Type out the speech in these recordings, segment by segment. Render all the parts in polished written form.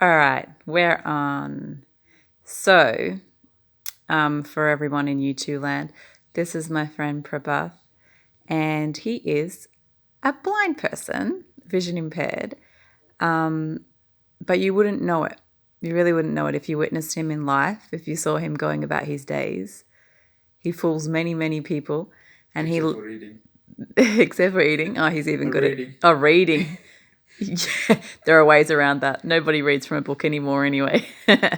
All right, we're on. So, for everyone in YouTube land, this is my friend Prabhath, and he is a blind person, vision impaired, but you wouldn't know it. You really wouldn't know it if you witnessed him in life, if you saw him going about his days. He fools many, many people, and Except for reading. except for eating. Oh, he's even Or good at reading. reading. Yeah, there are ways around that. Nobody reads from a book anymore, anyway. But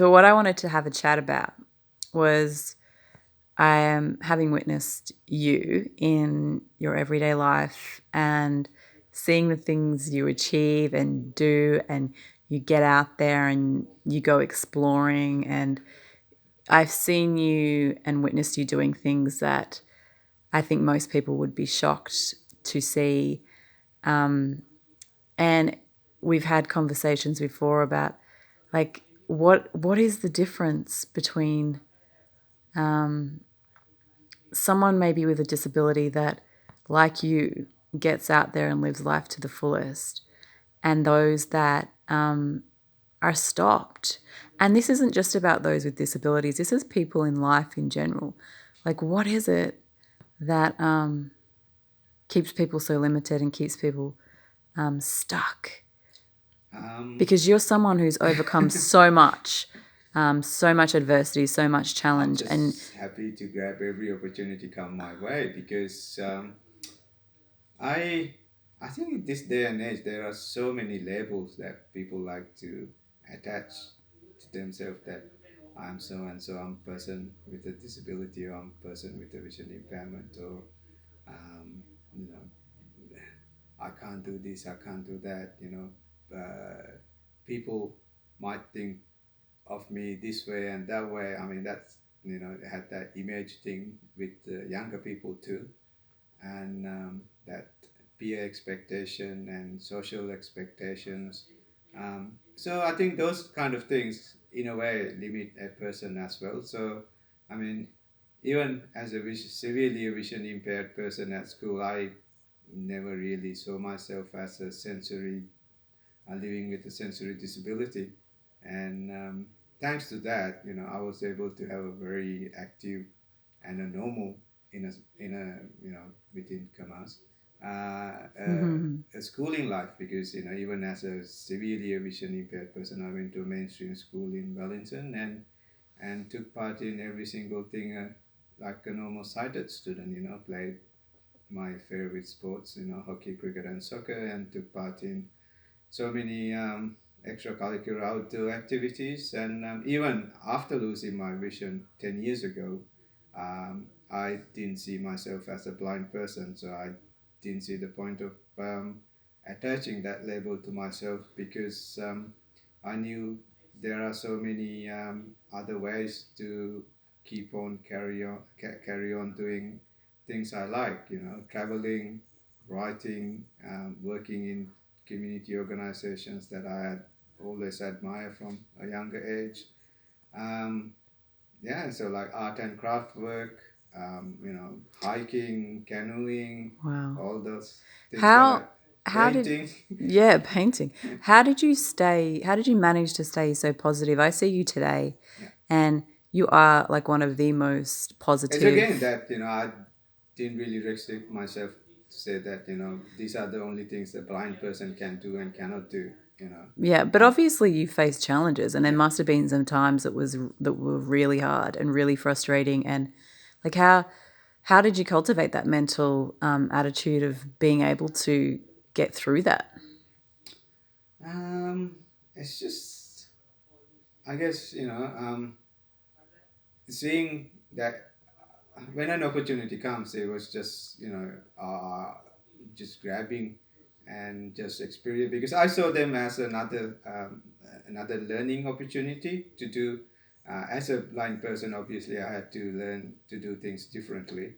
what I wanted to have a chat about was I am having witnessed you in your everyday life and seeing the things you achieve and do, and you get out there and you go exploring. And I've seen you and witnessed you doing things that I think most people would be shocked to see. And we've had conversations before about like what is the difference between someone maybe with a disability that, like you, gets out there and lives life to the fullest, and those that are stopped. And this isn't just about those with disabilities, this is people in life in general. Like, what is it that keeps people so limited and keeps people stuck? Um, Because you're someone who's overcome so much adversity, so much I'm challenge, and just happy to grab every opportunity come my way because I I think in this day and age there are so many labels that people like to attach to themselves that I'm so and so, I'm a person with a disability, or I'm a person with a vision impairment, or um, you know I can't do this, I can't do that. People might think of me this way and that way. I mean, that's, it had that image thing with younger people too, and that peer expectation and social expectations. So I think those kind of things, in a way, limit a person as well. So, I mean, even as a severely vision impaired person at school, I never really saw myself as a sensory living with a sensory disability. And thanks to that, I was able to have a very active and a normal, within commas, a schooling life, because even as a severely vision impaired person, I went to a mainstream school in Wellington and took part in every single thing, like a normal sighted student. Played my favorite sports, hockey, cricket, and soccer, and took part in so many extracurricular outdoor activities. And even after losing my vision 10 years ago, I didn't see myself as a blind person. So I didn't see the point of attaching that label to myself, because I knew there are so many other ways to keep on carry on doing things I like, traveling, writing, working in community organizations that I had always admired from a younger age. Um, yeah, so like art and craft work, hiking, canoeing, wow. all those things that I How how did painting. yeah, painting. How did you manage to stay so positive? I see you today Yeah, and you are like one of the most it's again positive. that I didn't really restrict myself to say that these are the only things a blind person can do and cannot do. Yeah, but Um, obviously you faced challenges and there yeah. must have been some times that were really hard and really frustrating, and like how did you cultivate that mental attitude of being able to get through that? Um, it's just, I guess, seeing that when an opportunity comes, it was just, just grabbing and just experience, because I saw them as another learning opportunity to do. As a blind person, obviously, I had to learn to do things differently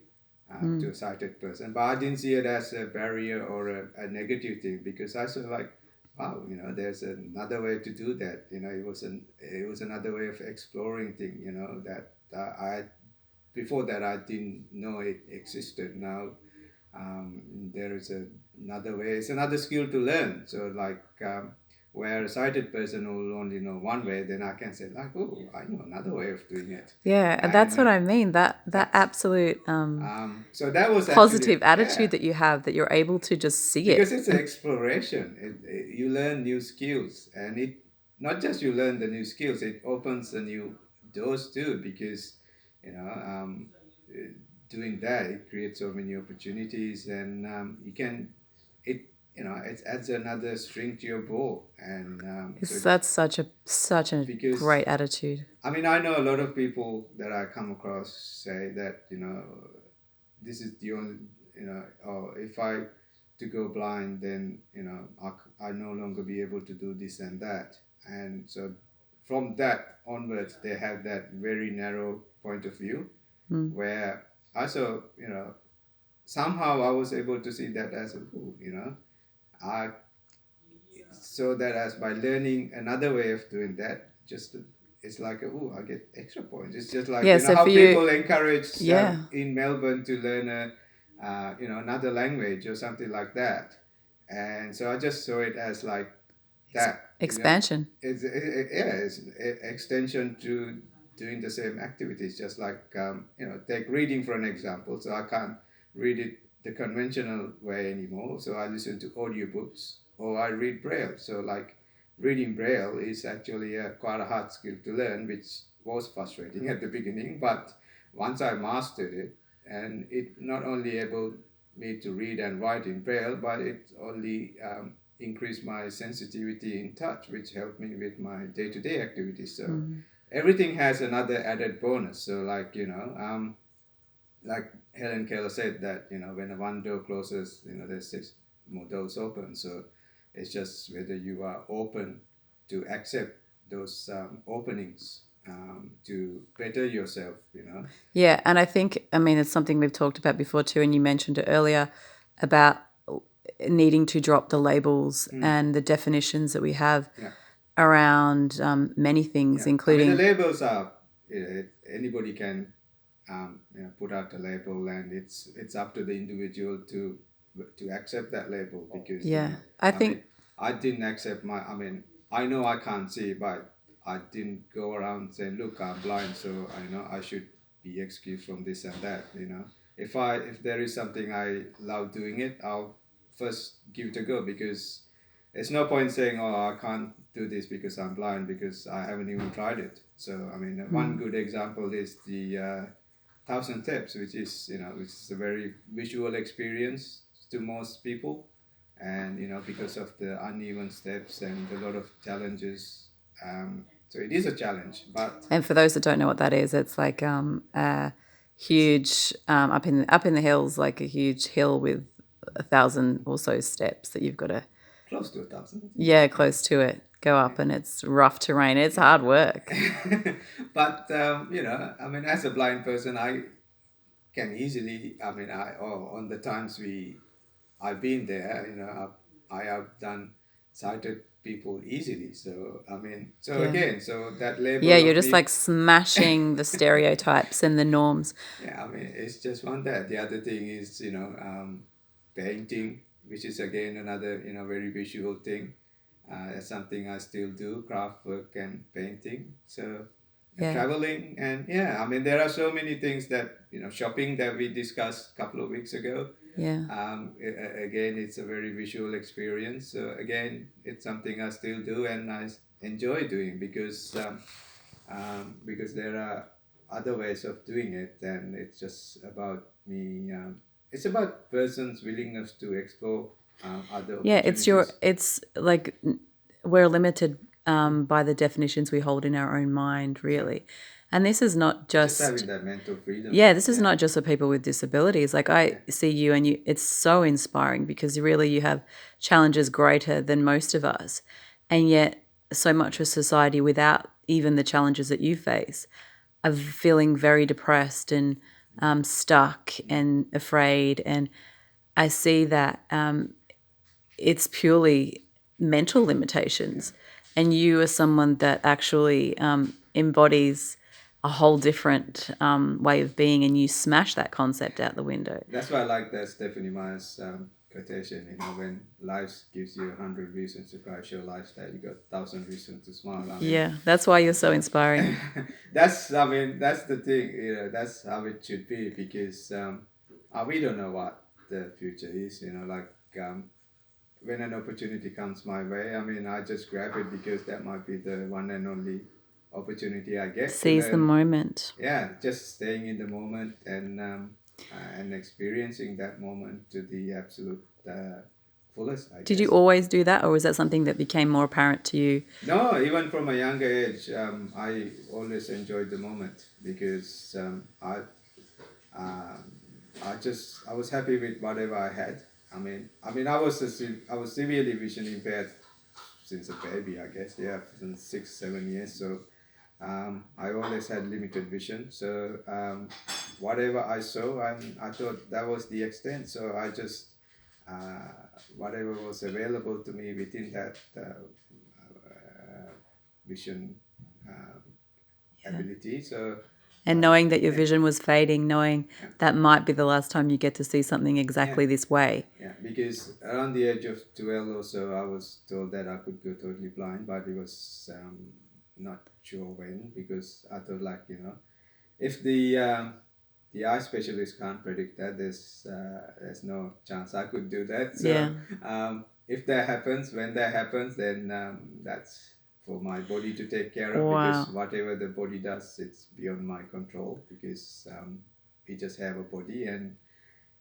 to a sighted person, but I didn't see it as a barrier or a negative thing, because I saw like, wow, there's another way to do that. It was another way of exploring thing. That I before that I didn't know it existed. Now there is a another way. It's another skill to learn. So like where a sighted person will only know one way, then I can say like, oh, I know another way of doing it. Yeah, and that's what I mean. That That's absolute so that was actually positive attitude yeah, that you have, that you're able to just see because it. it's an And exploration. You learn new skills, and it not just you learn the new skills, it opens the new doors too. Because you know, uh, doing that, it creates so many opportunities, and you can it it adds another string to your bow, and it's that's such a because great attitude. I mean I know a lot of people that I come across say that this is the only or if I to go blind, then I no longer be able to do this and that. And so from that onwards they have that very narrow point of view, Mm. where also somehow I was able to see that as a I so that as by learning another way of doing that, just it's like I get extra points. It's just like Yeah, so how for you, people encourage yeah, in Melbourne to learn another language or something like that. And so I just saw it as like that expansion. yeah, it's extension to doing the same activities, just like take reading for an example. So I can't read it the conventional way anymore, so I listen to audiobooks or I read braille. So like reading braille is actually quite a hard skill to learn, which was frustrating at the beginning, but once I mastered it, and it not only able me to read and write in braille, but it only increased my sensitivity in touch, which helped me with my day-to-day activities. So Mm. everything has another added bonus. So like like Helen Keller said that when one door closes, there's six more doors open. So it's just whether you are open to accept those openings to better yourself. Yeah, and I think, I mean, it's something we've talked about before too, and you mentioned it earlier about needing to drop the labels Mm, and the definitions that we have yeah. around many things, Yeah, I mean the including, labels are anybody can put out a label, and it's up to the individual to accept that label, because yeah, I I mean think, I didn't accept my I mean I know I can't see, but I didn't go around saying look I'm blind, so I know I should be excused from this and that. If there is something I love doing it, I'll first give it a go, because it's no point saying, "Oh, I can't do this because I'm blind," because I haven't even tried it. So, I mean, one mm, good example is the Thousand Steps, which is a very visual experience to most people, and because of the uneven steps and a lot of challenges. So it is a challenge, but and for those that don't know what that is, it's like a huge up in the hills, like a huge hill with 1,000 or so steps that you've got to, close to 1,000, I think. yeah, Yeah, close to it, go up, and it's rough terrain. It's hard work. yeah. But I mean, as a blind person, I can easily. I mean, on the times I've been there, I have done sighted people easily. So I mean, so Yeah. again, so that Yeah, label you're of just me, like smashing the stereotypes and the norms. yeah. I mean, it's just one that. The other thing is painting, which is again another very visual thing. That's something I still do, craft work and painting. So Yeah. traveling, and yeah, I mean there are so many things that shopping that we discussed a couple of weeks ago. Yeah. Again, it's a very visual experience. So again, it's something I still do and enjoy doing, because there are other ways of doing it, and it's just about me. It's about person's willingness to explore other Yeah, opportunities. it's like we're limited by the definitions we hold in our own mind, Yeah, really. And this is not just just, having that mental freedom. yeah, this is Yeah, not just for people with disabilities. Like I yeah, see you and it's so inspiring because really you have challenges greater than most of us. And yet so much of society without even the challenges that you face are feeling very depressed and stuck and afraid. And I see that it's purely mental yeah. limitations. And you are someone that actually embodies a whole different way of being, and you smash that concept out the window. That's why I like that Stephanie Meyer's quotation, when life gives you 100 reasons to cry, show lifestyle, you got 1,000 reasons to smile. I mean, Yeah, that's why you're so inspiring. that's the thing, that's how it should be, because we don't know what the future is, like, when an opportunity comes my way, I mean, I just grab it because that might be the one and only opportunity I get to Seize the learn. moment. Yeah, just staying in the moment, and experiencing that moment to the absolute fullest, I Did you guess. always do that, or was that something that became more apparent to you? No, even from a younger age, I always enjoyed the moment, because um, I was happy with whatever I had. I was severely vision impaired since a baby, I guess. Yeah, since 6, 7 years. So I always had limited vision. So whatever I saw, I thought that was the extent. So I just whatever was available to me within that vision um, Yeah. ability. So And knowing that your yeah, vision was fading, knowing yeah, that might be the last time you get to see something yeah. exactly this way. Yeah, because around the age of 12 or so, I was told that I could go totally blind, but it was not sure when, because I thought, like, if the eye specialist can't predict that, there's no chance I could do that. So Yeah. if that happens, when that happens, then that's for my body to take care of, because Wow. whatever the body does, it's beyond my control, because we just have a body, and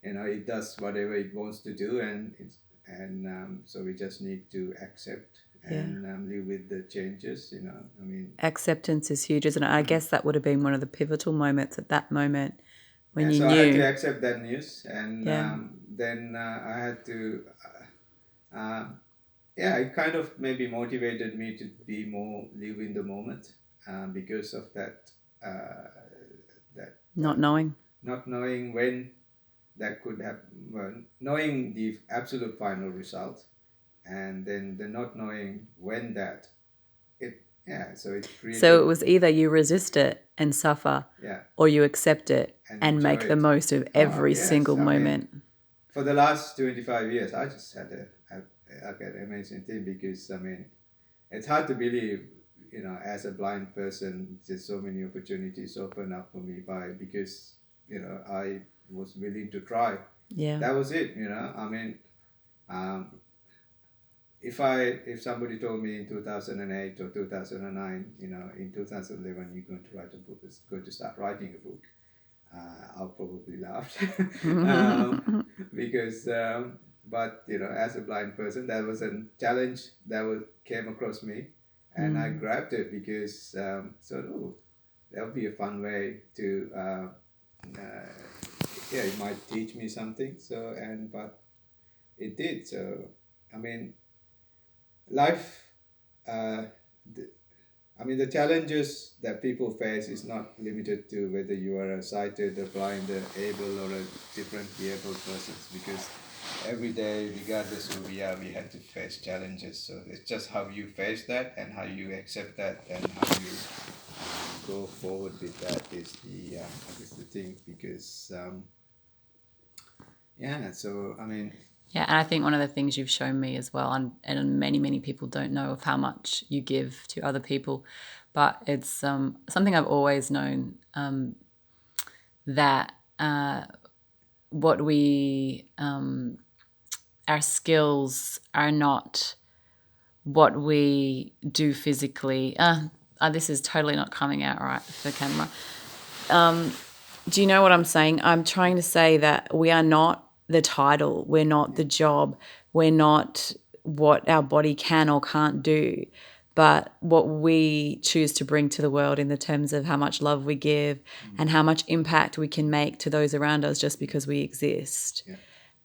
it does whatever it wants to do, and so we just need to accept Yeah. and live with the changes. I mean, Acceptance is huge, isn't it? I guess that would have been one of the pivotal moments at that moment when yeah. you So I had to knew. accept that news, and Yeah. then I had to. Yeah, it kind of maybe motivated me to be more live in the moment, because of that. That Not knowing. not knowing when that could happen, well, knowing the absolute final result, and then the not knowing when that it yeah, so it So it created, was either you resist it and suffer, yeah, or you accept it and and enjoy make the it. most of Oh every yes, single I mean, moment. for the last 25 years, I just had like an amazing thing, because I mean, it's hard to believe, as a blind person, there's so many opportunities open up for me, because I was willing to try. Yeah. That was it. I mean, um, if somebody told me in 2008 or 2009, in 2011 you're going to write a book, it's going to start writing a book, I'll probably laugh. um, because but as a blind person, that was a challenge that came across me, and I grabbed it, because that'll be a fun way to yeah, it might teach me something. So, and but it did. So I mean, life, uh, the, the challenges that people face is not limited to whether you are a sighted, a blind, a able, or a differently able person, because every day, regardless who we are, we have to face challenges. So it's just how you face that, and how you accept that, and how you go forward with that is I guess the thing, because yeah. So I mean, Yeah, and I think one of the things you've shown me as well, and many, many people don't know of how much you give to other people, but it's something I've always known, that what we, our skills are not what we do physically. This is totally not coming out right for camera. Do you know what I'm saying? I'm trying to say that we are not the title, we're not the job, we're not what our body can or can't do, but what we choose to bring to the world in the terms of how much love we give and how much impact we can make to those around us just because we exist yeah,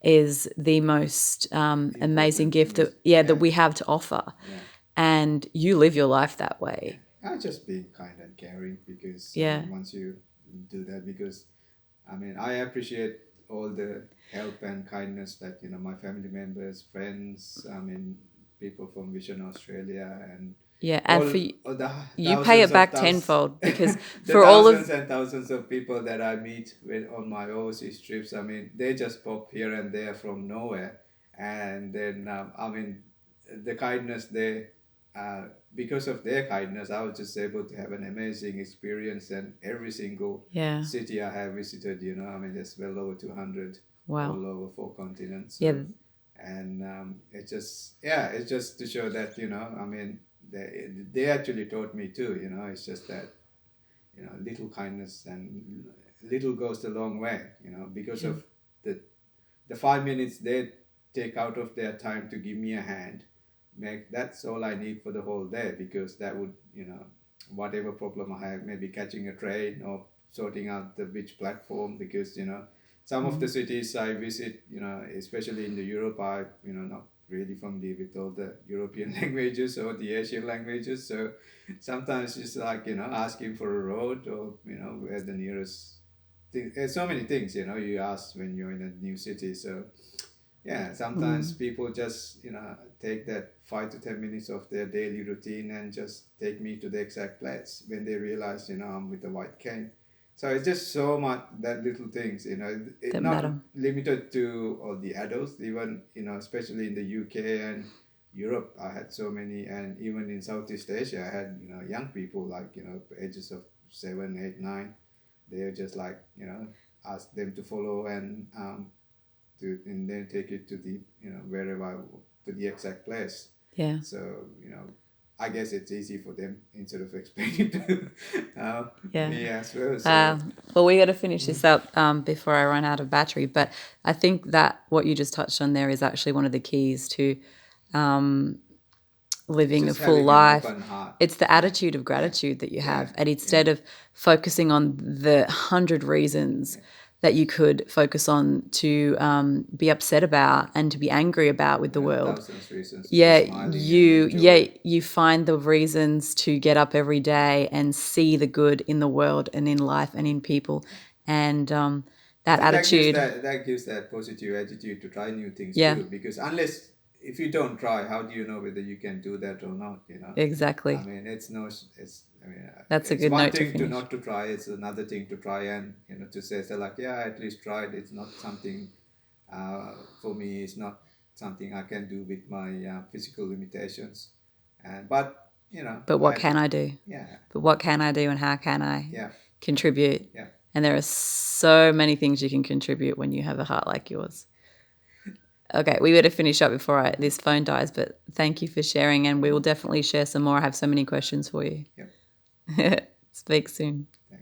is the most amazing important, gift that that yeah, we have to offer. yeah. And you live your life that Yeah, way. I just being kind and caring, because Yeah. once you do that, because I appreciate all the help and kindness that my family members, friends, people from Vision Australia, and Yeah. And all, for all the you pay thousands it of back tenfold because the for all of thousands and thousands of people that I meet on my overseas trips. They just pop here and there from nowhere, And then I mean, the kindness they, uh, because of their kindness, I was just able to have an amazing experience. And every single Yeah. city I have visited, I mean, there's well over 200 Wow. all over 4 continents. Yeah. So, and it's just to show that, I mean, they actually taught me too. It's just that, little kindness and little goes a long way. Because Yeah. of the 5 minutes they take out of their time to give me a hand, that's all I need for the whole day, because that would, whatever problem I have, maybe catching a train or sorting out the which platform, because some of the cities I visit, especially in the Europe, I not really familiar with all the European languages or the Asian languages, so sometimes it's like asking for a road, or where the nearest thing. There's so many things you ask when you're in a new city. So yeah, sometimes people just take that 5 to 10 minutes of their daily routine and just take me to the exact place when they realize I'm with the white cane. So it's just so much that little things, That not matter. limited to all the adults, even especially in the UK and Europe. I had so many, and even in Southeast Asia, I had young people like ages of 7, 8, 9. They're just like ask them to follow, and then take it to the wherever, to the exact place. Yeah. So I guess it's easy for them instead of explaining to Yeah. me as well. So Well, we got to finish this up before I run out of battery. But I think that what you just touched on there is actually one of the keys to living a just full having an life. open heart. It's the attitude of gratitude that you Yeah. have. And instead of focusing on the 100 reasons that you could focus on to be upset about and to be angry about with the world, Thousands reasons to be yeah, smiling and enjoy. you find the reasons to get up every day and see the good in the world and in life and in people, and that And attitude. that gives that positive attitude to try new things Yeah, too. Because unless, if you don't try, how do you know whether you can do that or not? I exactly. mean, I mean, That's a it's good one note to thing to finish. not to try. It's another thing to try, and to say, so like, yeah, I at least tried. It's not something for me. It's not something I can do with my physical limitations. And but But what can I do? yeah, But what can I do, and how can I yeah, contribute? yeah. And there are so many things you can contribute when you have a heart like yours. Okay, we better finish up before this phone dies, but thank you for sharing, and we will definitely share some more. I have so many questions for you. Yeah. Speak soon.